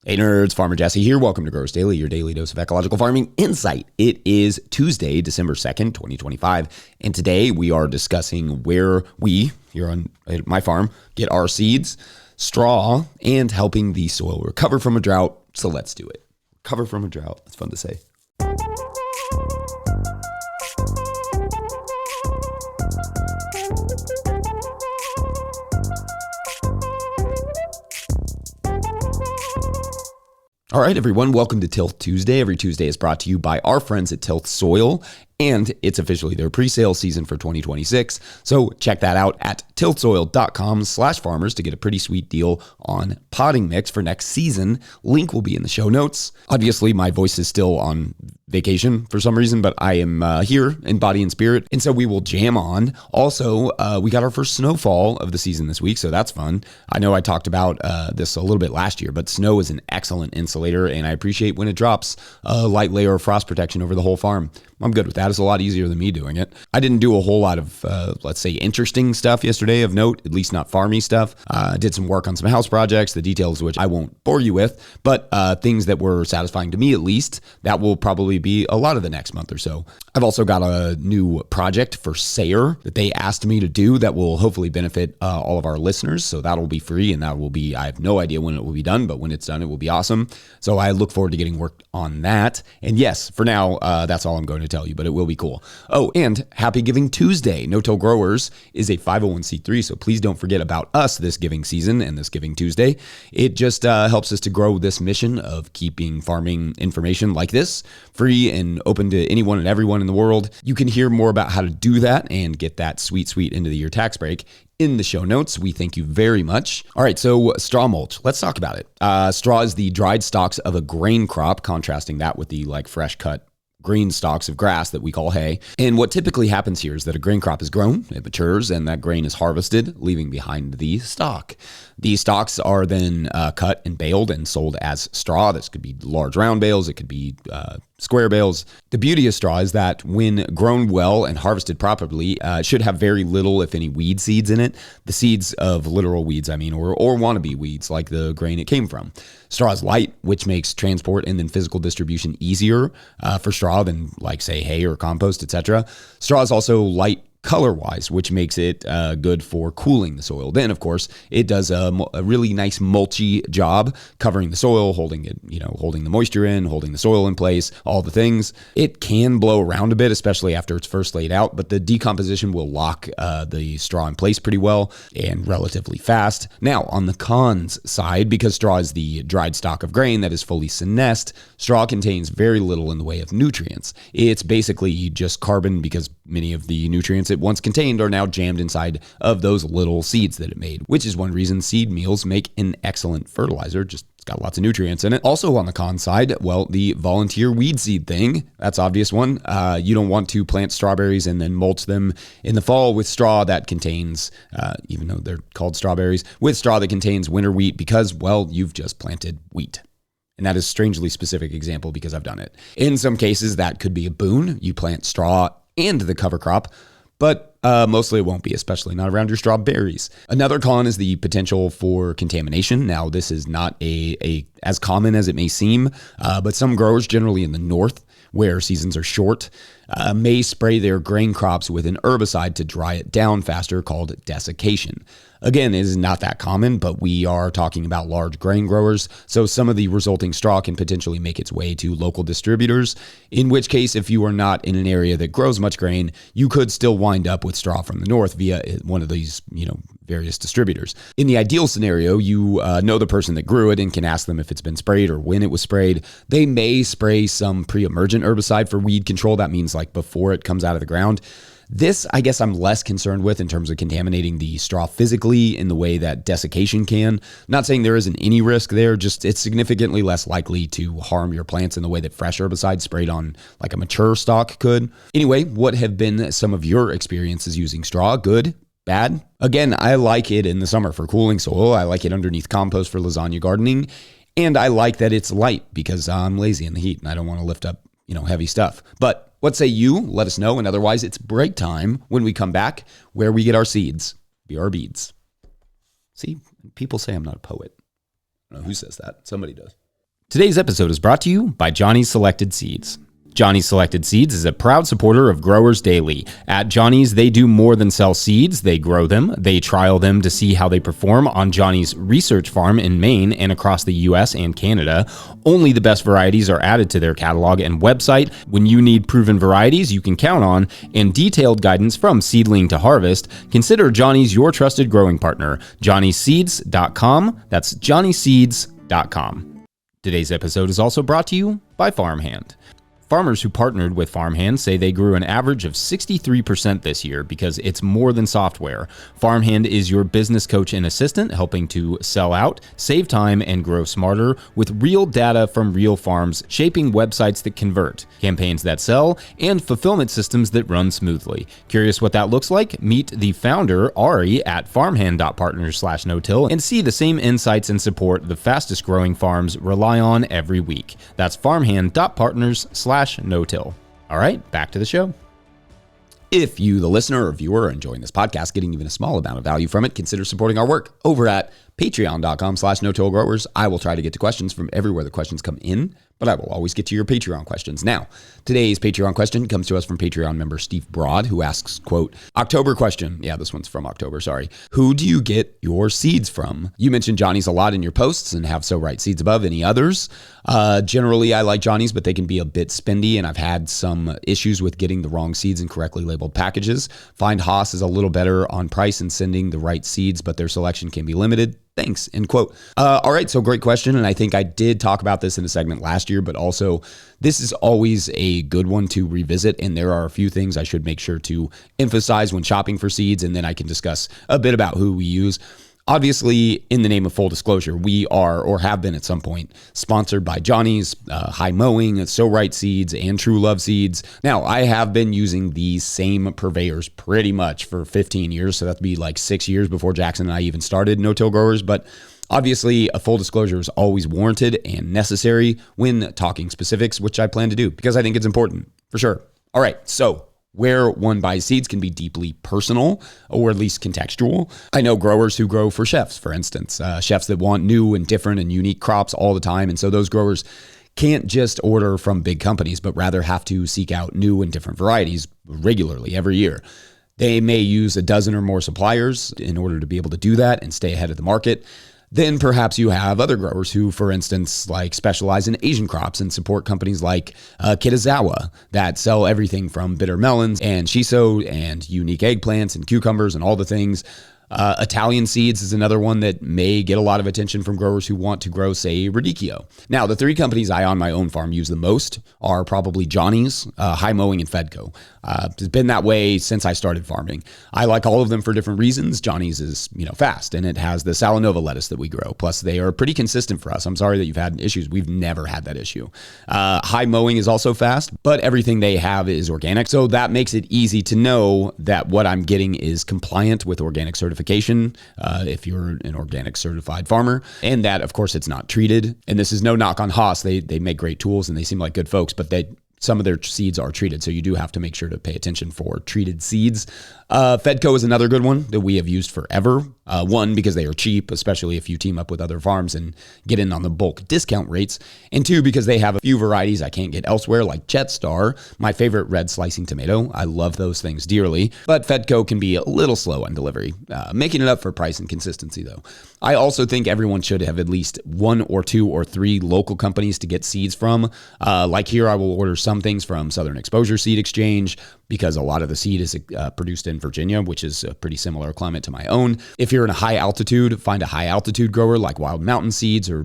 Hey nerds, Farmer Jesse here. Welcome to Growers Daily, your daily dose of ecological farming insight. It is Tuesday, December 2nd, 2025, and today we are discussing where we, here on my farm, get our seeds, straw, and helping the soil recover from a drought. So let's do it. Recover from a drought. That's fun to say. All right, everyone, welcome to Tilth Tuesday. Every Tuesday is brought to you by our friends at Tilth Soil, and it's officially their pre-sale season for 2026. So check that out at tilthsoil.com/farmers to get a pretty sweet deal on potting mix for next season. Link will be in the show notes. Obviously, my voice is still on vacation for some reason, but I am here in body and spirit, and so we will jam on. Also, we got our first snowfall of the season this week, so that's fun. I know I talked about this a little bit last year, but snow is an excellent insulator, and I appreciate when it drops a light layer of frost protection over the whole farm. I'm good with that. It's a lot easier than me doing it. I didn't do a whole lot of, let's say, interesting stuff yesterday of note, at least not farmy stuff. I did some work on some house projects, the details of which I won't bore you with, but things that were satisfying to me at least. That will probably be a lot of the next month or so. I've also got a new project for Sayer that they asked me to do that will hopefully benefit all of our listeners. So that'll be free, and that will be, I have no idea when it will be done, but when it's done, it will be awesome. So I look forward to getting work on that. And yes, for now, that's all I'm going to tell you, but it will be cool. Oh, and Happy Giving Tuesday. No-Till Growers is a 501c3, so please don't forget about us this giving season and this Giving Tuesday. It just helps us to grow this mission of keeping farming information like this free and open to anyone and everyone in the world. You can hear more about how to do that and get that sweet end of the year tax break in the show notes. We thank you very much. All right, so straw mulch. Let's talk about it. Straw is the dried stalks of a grain crop, contrasting that with the fresh cut green stalks of grass that we call hay. And what typically happens here is that a grain crop is grown, it matures, and that grain is harvested, leaving behind the stalk. These stalks are then cut and baled and sold as straw. This could be large round bales, it could be square bales. The beauty of straw is that when grown well and harvested properly, it should have very little, if any, weed seeds in it. The seeds of literal weeds, I mean, or wannabe weeds like the grain it came from. Straw is light, which makes transport and then physical distribution easier for straw than say hay or compost, etc. Straw is also light color-wise, which makes it good for cooling the soil. Then, of course, it does a really nice mulchy job covering the soil, holding it, holding the moisture in, holding the soil in place, all the things. It can blow around a bit, especially after it's first laid out, but the decomposition will lock the straw in place pretty well and relatively fast. Now, on the cons side, because straw is the dried stalk of grain that is fully senesced, straw contains very little in the way of nutrients. It's basically just carbon because many of the nutrients it once contained are now jammed inside of those little seeds that it made, which is one reason seed meals make an excellent fertilizer. Just it's got lots of nutrients in it. Also on the con side, well, the volunteer weed seed thing, that's obvious one. You don't want to plant strawberries and then mulch them in the fall with straw that contains, even though they're called strawberries, with straw that contains winter wheat because, well, you've just planted wheat. And that is a strangely specific example because I've done it. In some cases, that could be a boon. You plant straw and the cover crop, but mostly it won't be, especially not around your strawberries. Another con is the potential for contamination. Now, this is not as common as it may seem, but some growers, generally in the north, where seasons are short, may spray their grain crops with an herbicide to dry it down faster called desiccation. Again, it is not that common, but we are talking about large grain growers, so some of the resulting straw can potentially make its way to local distributors, in which case, if you are not in an area that grows much grain, you could still wind up with straw from the north via one of these, various distributors. In the ideal scenario, you know the person that grew it and can ask them if it's been sprayed or when it was sprayed. They may spray some pre-emergent herbicide for weed control. That means before it comes out of the ground. This, I guess I'm less concerned with in terms of contaminating the straw physically in the way that desiccation can. Not saying there isn't any risk there, just it's significantly less likely to harm your plants in the way that fresh herbicide sprayed on a mature stalk could. Anyway, what have been some of your experiences using straw? Good? Bad? Again, I like it in the summer for cooling soil. I like it underneath compost for lasagna gardening. And I like that it's light because I'm lazy in the heat and I don't want to lift up, heavy stuff. But what say you? Let us know. And otherwise, it's break time when we come back, where we get our seeds. Be our beads. See, people say I'm not a poet. I don't know who says that. Somebody does. Today's episode is brought to you by Johnny's Selected Seeds. Johnny's Selected Seeds is a proud supporter of Growers Daily. At Johnny's, they do more than sell seeds. They grow them. They trial them to see how they perform on Johnny's research farm in Maine and across the U.S. and Canada. Only the best varieties are added to their catalog and website. When you need proven varieties you can count on and detailed guidance from seedling to harvest, consider Johnny's your trusted growing partner. JohnnySeeds.com. That's JohnnySeeds.com. Today's episode is also brought to you by Farmhand. Farmers who partnered with Farmhand say they grew an average of 63% this year because it's more than software. Farmhand is your business coach and assistant, helping to sell out, save time, and grow smarter with real data from real farms, shaping websites that convert, campaigns that sell, and fulfillment systems that run smoothly. Curious what that looks like? Meet the founder, Ari, at farmhand.partners/no-till and see the same insights and support the fastest growing farms rely on every week. That's farmhand.partners/no-till. All right, back to the show. If you, the listener or viewer, are enjoying this podcast, getting even a small amount of value from it, consider supporting our work over at patreon.com/no-till-growers. I will try to get to questions from everywhere the questions come in, but I will always get to your Patreon questions. Now, today's Patreon question comes to us from Patreon member Steve Broad, who asks, quote, October question. Yeah, this one's from October, sorry. Who do you get your seeds from? You mentioned Johnny's a lot in your posts and have So Right Seeds above. Any others? Generally, I like Johnny's, but they can be a bit spendy, and I've had some issues with getting the wrong seeds in correctly labeled packages. Find Haas is a little better on price and sending the right seeds, but their selection can be limited. Thanks, end quote. All right, so great question, and I think I did talk about this in a segment last year, but also this is always a good one to revisit, and there are a few things I should make sure to emphasize when shopping for seeds, and then I can discuss a bit about who we use. Obviously, in the name of full disclosure, we are, or have been at some point, sponsored by Johnny's, High Mowing, So Right Seeds, and True Love Seeds. Now, I have been using these same purveyors pretty much for 15 years, so that'd be like 6 years before Jackson and I even started No-Till Growers, but obviously, a full disclosure is always warranted and necessary when talking specifics, which I plan to do because I think it's important, for sure. All right, so where one buys seeds can be deeply personal or at least contextual. I know growers who grow for chefs, for instance, chefs that want new and different and unique crops all the time. And so those growers can't just order from big companies, but rather have to seek out new and different varieties regularly every year. They may use a dozen or more suppliers in order to be able to do that and stay ahead of the market. Then perhaps you have other growers who, for instance, like specialize in Asian crops and support companies like Kitazawa that sell everything from bitter melons and shiso and unique eggplants and cucumbers and all the things. Italian Seeds is another one that may get a lot of attention from growers who want to grow, say, radicchio. Now, the three companies I on my own farm use the most are probably Johnny's, High Mowing, and Fedco. It's been that way since I started farming. I like all of them for different reasons. Johnny's is, fast, and it has the Salanova lettuce that we grow. Plus, they are pretty consistent for us. I'm sorry that you've had issues. We've never had that issue. High Mowing is also fast, but everything they have is organic. So that makes it easy to know that what I'm getting is compliant with organic certification if you're an organic certified farmer, and that, of course, it's not treated. And this is no knock on Haas. They make great tools and they seem like good folks, but some of their seeds are treated, so you do have to make sure to pay attention for treated seeds. Fedco is another good one that we have used forever. One, because they are cheap, especially if you team up with other farms and get in on the bulk discount rates. And two, because they have a few varieties I can't get elsewhere, like Jetstar, my favorite red slicing tomato. I love those things dearly, but Fedco can be a little slow on delivery, making it up for price and consistency, though. I also think everyone should have at least one or two or three local companies to get seeds from. Like here, I will order some things from Southern Exposure Seed Exchange, because a lot of the seed is produced in Virginia, which is a pretty similar climate to my own. If you're in a high altitude, find a high altitude grower like Wild Mountain Seeds, or,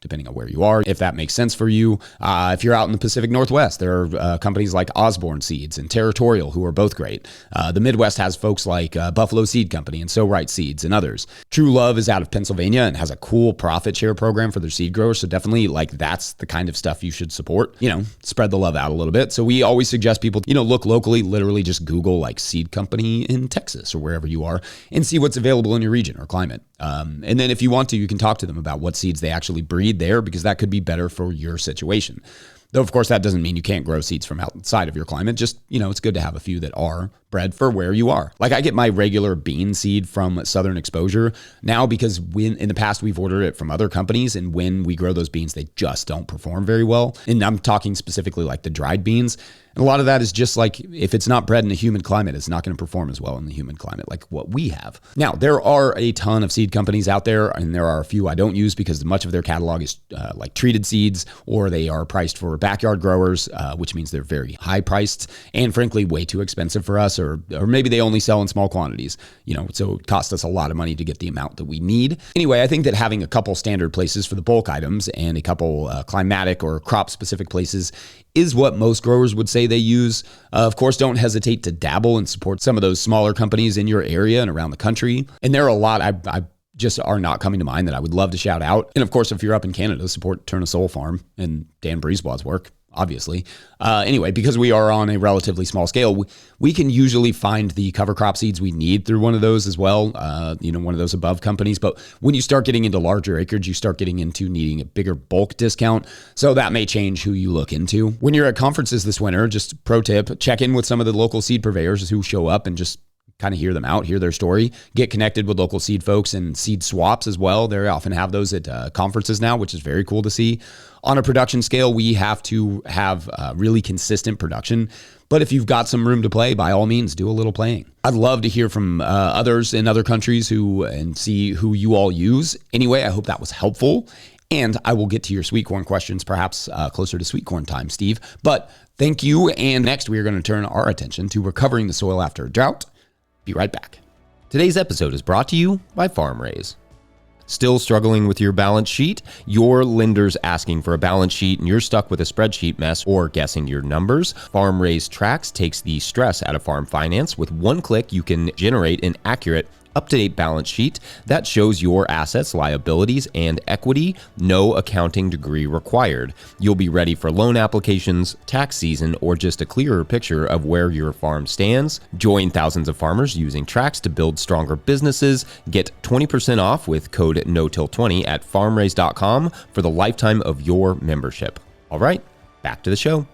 depending on where you are, if that makes sense for you. If you're out in the Pacific Northwest, there are companies like Osborne Seeds and Territorial, who are both great. The Midwest has folks like Buffalo Seed Company and So Right Seeds and others. True Love is out of Pennsylvania and has a cool profit share program for their seed growers. So definitely, that's the kind of stuff you should support. Spread the love out a little bit. So we always suggest people, look locally, literally just Google seed company in Texas or wherever you are and see what's available in your region or climate. And then if you want to, you can talk to them about what seeds they actually breed there, because that could be better for your situation. Though, of course, that doesn't mean you can't grow seeds from outside of your climate. Just, it's good to have a few that are bred for where you are. Like I get my regular bean seed from Southern Exposure now because in the past we've ordered it from other companies, and when we grow those beans, they just don't perform very well. And I'm talking specifically like the dried beans. And a lot of that is just like, if it's not bred in a humid climate, it's not going to perform as well in the humid climate like what we have. Now, there are a ton of seed companies out there, and there are a few I don't use because much of their catalog is like treated seeds, or they are priced for backyard growers, which means they're very high priced and frankly way too expensive for us, or maybe they only sell in small quantities, so it costs us a lot of money to get the amount that we need. Anyway, I think that having a couple standard places for the bulk items and a couple climatic or crop specific places is what most growers would say they use. Of course, don't hesitate to dabble and support some of those smaller companies in your area and around the country. And there are a lot I just are not coming to mind that I would love to shout out. And of course, if you're up in Canada, support Turn a Soul Farm and Dan Breezewald's work, obviously. Anyway, because we are on a relatively small scale, we can usually find the cover crop seeds we need through one of those as well, one of those above companies. But when you start getting into larger acreage, you start getting into needing a bigger bulk discount. So that may change who you look into. When you're at conferences this winter, just pro tip, check in with some of the local seed purveyors who show up and just kind of hear them out, hear their story, get connected with local seed folks and seed swaps as well. They often have those at conferences now, which is very cool to see. On a production scale, we have to have really consistent production. But if you've got some room to play, by all means, do a little playing. I'd love to hear from others in other countries and see who you all use. Anyway, I hope that was helpful. And I will get to your sweet corn questions perhaps closer to sweet corn time, Steve. But thank you. And next, we are going to turn our attention to recovering the soil after a drought. Be right back. Today's episode is brought to you by FarmRaise. Still struggling with your balance sheet? Your lender's asking for a balance sheet and you're stuck with a spreadsheet mess or guessing your numbers? FarmRaise Tracks takes the stress out of farm finance. With one click, you can generate an accurate, up-to-date balance sheet that shows your assets, liabilities, and equity. No accounting degree required. You'll be ready for loan applications, tax season, or just a clearer picture of where your farm stands. Join thousands of farmers using Tracks to build stronger businesses. Get 20% off with code NOTIL20 at farmraise.com for the lifetime of your membership. All right, back to the show.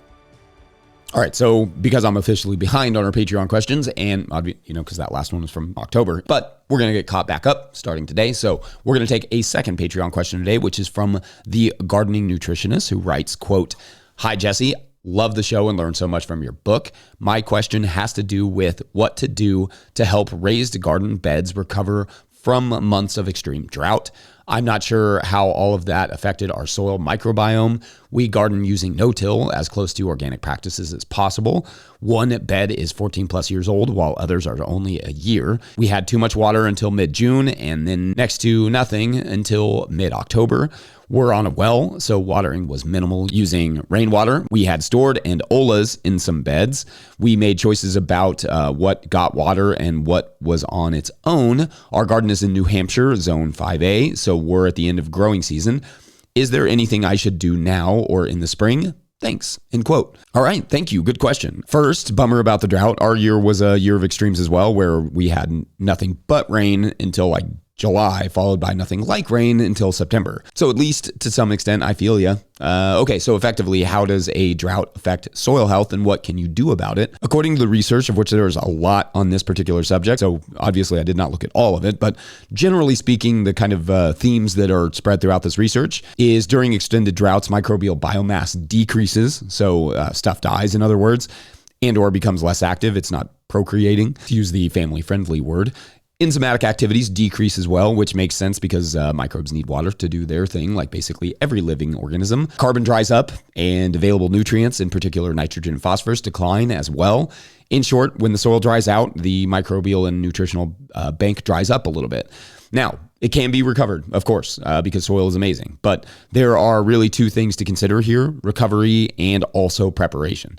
All right, so because I'm officially behind on our Patreon questions, and because that last one was from October, but we're going to get caught back up starting today. So we're going to take a second Patreon question today, which is from the gardening nutritionist who writes, quote, "Hi, Jesse. Love the show and learned so much from your book. My question has to do with what to do to help raised garden beds recover from months of extreme drought. I'm not sure how all of that affected our soil microbiome. We garden using no-till, as close to organic practices as possible. One bed is 14 plus years old, while others are only a year. We had too much water until mid-June, and then next to nothing until mid-October. We're on a well, so watering was minimal using rainwater. We had stored and olas in some beds. We made choices about what got water and what was on its own. Our garden is in New Hampshire, zone 5A, so we're at the end of growing season. Is there anything I should do now or in the spring? Thanks." End quote. All right. Thank you. Good question. First, bummer about the drought. Our year was a year of extremes as well, where we had nothing but rain until like July, followed by nothing like rain until September. So at least to some extent, I feel ya. Okay, so effectively, how does a drought affect soil health and what can you do about it? According to the research, of which there's a lot on this particular subject, so obviously I did not look at all of it, but generally speaking, the kind of themes that are spread throughout this research is during extended droughts, microbial biomass decreases, so stuff dies, in other words, and or becomes less active. It's not procreating, to use the family-friendly word. Enzymatic activities decrease as well, which makes sense because microbes need water to do their thing, like basically every living organism. Carbon dries up and available nutrients, in particular nitrogen and phosphorus, decline as well. In short, when the soil dries out, the microbial and nutritional bank dries up a little bit. Now, it can be recovered, of course, because soil is amazing. But there are really two things to consider here: recovery and also preparation.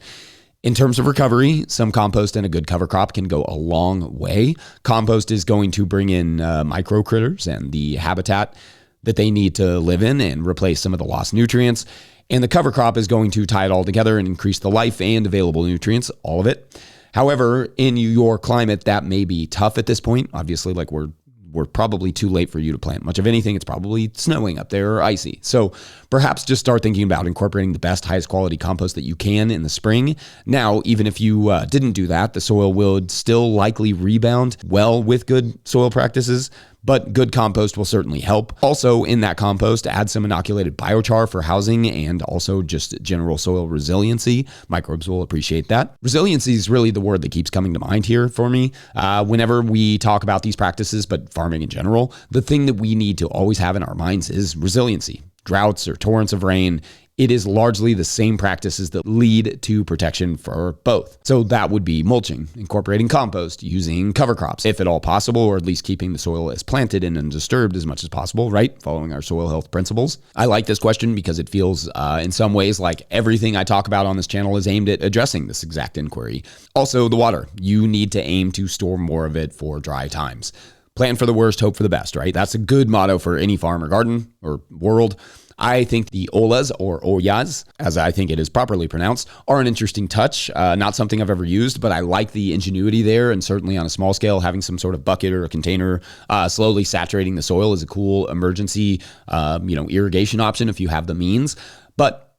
In terms of recovery, some compost and a good cover crop can go a long way. Compost is going to bring in micro critters and the habitat that they need to live in and replace some of the lost nutrients. And the cover crop is going to tie it all together and increase the life and available nutrients, all of it. However, in your climate, that may be tough at this point. Obviously, like we're we're probably too late for you to plant much of anything. It's probably snowing up there or icy. So perhaps just start thinking about incorporating the best, highest quality compost that you can in the spring. Now, even if you didn't do that, the soil would still likely rebound well with good soil practices, but good compost will certainly help. Also, in that compost, add some inoculated biochar for housing and also just general soil resiliency. Microbes will appreciate that. Resiliency is really the word that keeps coming to mind here for me. Whenever we talk about these practices, but farming in general, the thing that we need to always have in our minds is resiliency. Droughts or torrents of rain, it is largely the same practices that lead to protection for both. So that would be mulching, incorporating compost, using cover crops, if at all possible, or at least keeping the soil as planted and undisturbed as much as possible, right? Following our soil health principles. I like this question because it feels in some ways like everything I talk about on this channel is aimed at addressing this exact inquiry. Also, the water. You need to aim to store more of it for dry times. Plan for the worst, hope for the best, right? That's a good motto for any farm or garden or world. I think the olas or oyas, as I think it is properly pronounced, are an interesting touch. Not something I've ever used, but I like the ingenuity there. And certainly on a small scale, having some sort of bucket or a container slowly saturating the soil is a cool emergency, irrigation option if you have the means. But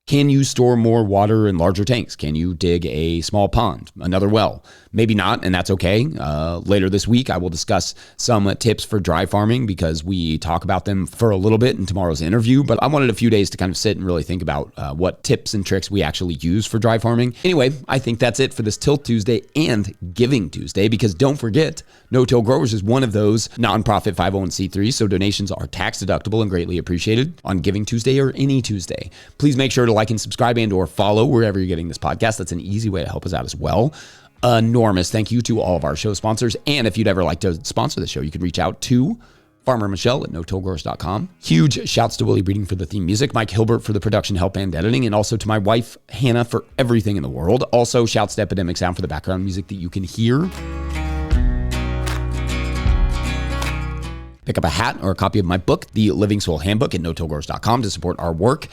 can you store more water in larger tanks? Can you dig a small pond, another well? Maybe not, and that's okay. Later this week, I will discuss some tips for dry farming because we talk about them for a little bit in tomorrow's interview, but I wanted a few days to kind of sit and really think about what tips and tricks we actually use for dry farming. Anyway, I think that's it for this Tilt Tuesday and Giving Tuesday, because don't forget, No-Till Growers is one of those nonprofit 501c3s, so donations are tax deductible and greatly appreciated on Giving Tuesday or any Tuesday. Please make sure to like and subscribe and or follow wherever you're getting this podcast. That's an easy way to help us out as well. Enormous thank you to all of our show sponsors. And if you'd ever like to sponsor the show, you can reach out to Farmer Michelle at notillgrowers.com. Huge shouts to Willie Breeding for the theme music, Mike Hilbert for the production help and editing, and also to my wife, Hannah, for everything in the world. Also, shouts to Epidemic Sound for the background music that you can hear. Pick up a hat or a copy of my book, The Living Soil Handbook, at notillgrowers.com to support our work.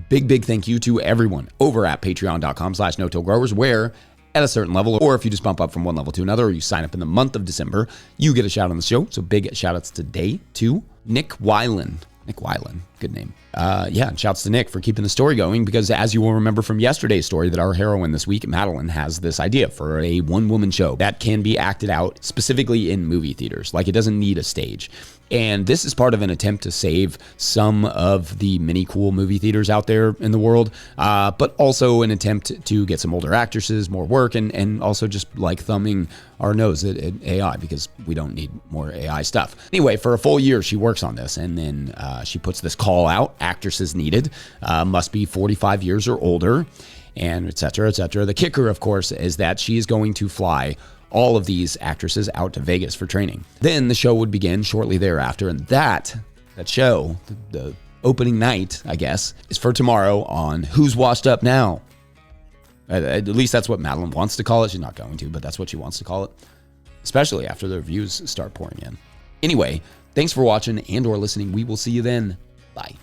Big thank you to everyone over at patreon.com/notillgrowers, where at a certain level, or if you just bump up from one level to another, or you sign up in the month of December, you get a shout on the show. So big shout outs today to Nick Weiland. Nick Weiland, good name. And shouts to Nick for keeping the story going, because as you will remember from yesterday's story, that our heroine this week, Madeline, has this idea for a one-woman show that can be acted out specifically in movie theaters. Like, it doesn't need a stage. And this is part of an attempt to save some of the many cool movie theaters out there in the world, but also an attempt to get some older actresses, more work, and also just like thumbing our nose at AI, because we don't need more AI stuff. Anyway, for a full year, she works on this, and then she puts this call out, actresses needed, must be 45 years or older, and et cetera, et cetera. The kicker, of course, is that she is going to fly all of these actresses out to Vegas for training. Then the show would begin shortly thereafter, and that show, the opening night, I guess, is for tomorrow on Who's Washed Up Now? At least that's what Madeline wants to call it. She's not going to, but that's what she wants to call it, especially after the reviews start pouring in. Anyway, thanks for watching and or listening. We will see you then. Bye.